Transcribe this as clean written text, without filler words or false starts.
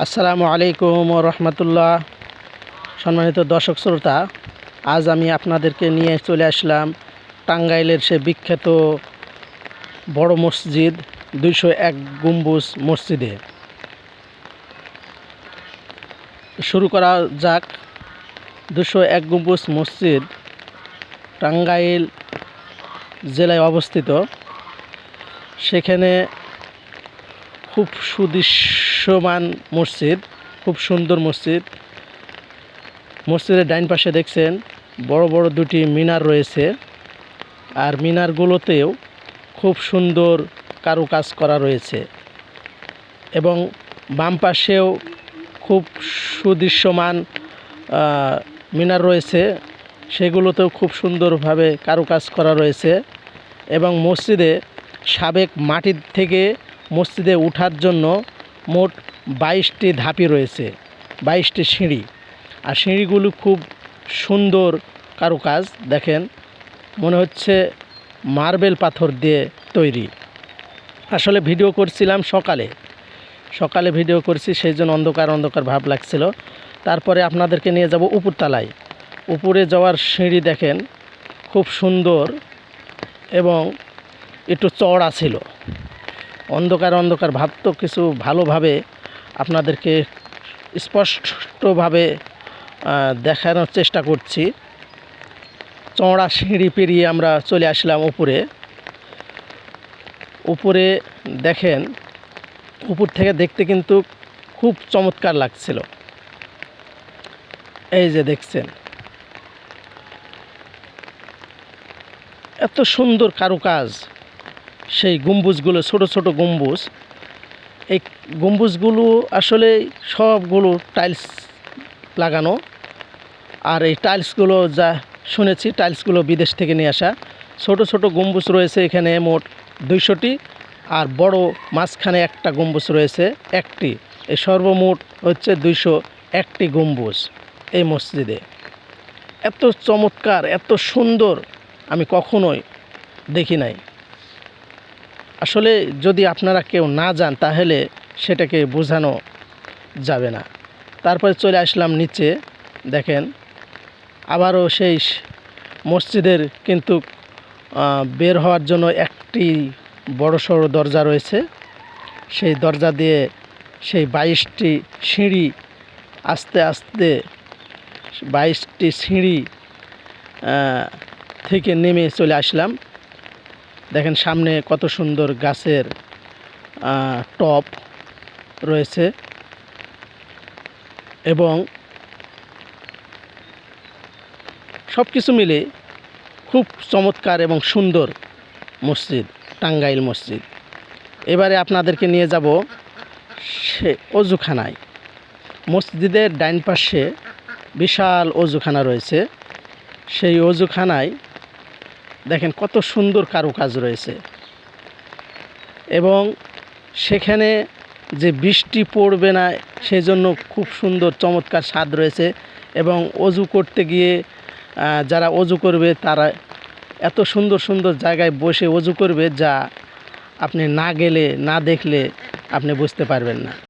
আসসালামু আলাইকুম ওয়া রাহমাতুল্লাহ। সম্মানিত দর্শক শ্রোতা, আজ আমি আপনাদেরকে নিয়ে চলে আসলাম টাঙ্গাইলের সে বিখ্যাত বড় মসজিদ 201 গম্বুজ মসজিদে। শুরু করা যাক। 201 গম্বুজ মসজিদ টাঙ্গাইল জেলায় অবস্থিত। সেখানে খুব সুদৃশ্যমান মসজিদ, খুব সুন্দর মসজিদ। মসজিদের ডাইন পাশে দেখছেন বড় বড় দুটি মিনার রয়েছে, আর মিনারগুলোতেও খুব সুন্দর কারুকাজ করা রয়েছে, এবং বাম পাশেও খুব সুদৃশ্যমান মিনার রয়েছে, সেগুলোতেও খুব সুন্দরভাবে কারুকাজ করা রয়েছে। এবং মসজিদে সাবেক মাটির থেকে মসজিদে ওঠার জন্য মোট 22টি ধাপি রয়েছে, 22টি সিঁড়ি। আর সিঁড়িগুলো খুব সুন্দর কারুকাজ, দেখেন মনে হচ্ছে মার্বেল পাথর দিয়ে তৈরি। আসলে ভিডিও করছিলাম সকালে ভিডিও করছি, সেই জন্য অন্ধকার ভাব লাগছিল। তারপরে আপনাদেরকে নিয়ে যাব উপরতলায়। উপরে যাওয়ার সিঁড়ি দেখেন খুব সুন্দর এবং একটু চওড়া ছিল। অন্ধকার ভাব তো কিছু ভালোভাবে আপনাদেরকে স্পষ্টভাবে দেখানোর চেষ্টা করছি। চওড়া সিঁড়ি পেরিয়ে আমরা চলে আসলাম উপরে দেখেন, উপর থেকে দেখতে কিন্তু খুব চমৎকার লাগছিল। এই যে দেখছেন, এত সুন্দর কারুকাজ। সেই গম্বুজগুলো ছোট ছোট গম্বুজ, এই গম্বুজগুলো আসলে সবগুলো টাইলস লাগানো। আর এই টাইলসগুলো যা শুনেছি, টাইলসগুলো বিদেশ থেকে নিয়ে আসা। ছোট ছোট গম্বুজ রয়েছে এখানে মোট 200টি, আর বড় মাঝখানে একটা গম্বুজ রয়েছে একটি। এই সর্বমোট হচ্ছে 201টি গম্বুজ এই মসজিদে। এত চমৎকার, এত সুন্দর আমি কখনোই দেখি নাই। আসলে যদি আপনারা কেউ না যান তাহলে সেটাকে বোঝানো যাবে না। তারপরে চলে আসলাম নিচে, দেখেন আবারও সেই মসজিদের কিন্তু বের হওয়ার জন্য একটি বড়সড় দরজা রয়েছে। সেই দরজা দিয়ে সেই 22টি সিঁড়ি, আস্তে আস্তে 22টি সিঁড়ি থেকে নেমে চলে আসলাম। দেখেন সামনে কত সুন্দর গাছের টব রয়েছে, এবং সব কিছু মিলে খুব চমৎকার এবং সুন্দর মসজিদ, টাঙ্গাইল মসজিদ। এবারে আপনাদেরকে নিয়ে যাব সে অজুখানায়। মসজিদের ডাইন পাশে বিশাল অজুখানা রয়েছে। সেই অজুখানায় দেখেন কত সুন্দর কারুকাজ রয়েছে, এবং সেখানে যে বৃষ্টি পড়বে না সেই জন্য খুব সুন্দর চমৎকার স্বাদ রয়েছে। এবং অজু করতে গিয়ে যারা অজু করবে তারা এত সুন্দর সুন্দর জায়গায় বসে অজু করবে, যা আপনি না গেলে, না দেখলে আপনি বুঝতে পারবেন না।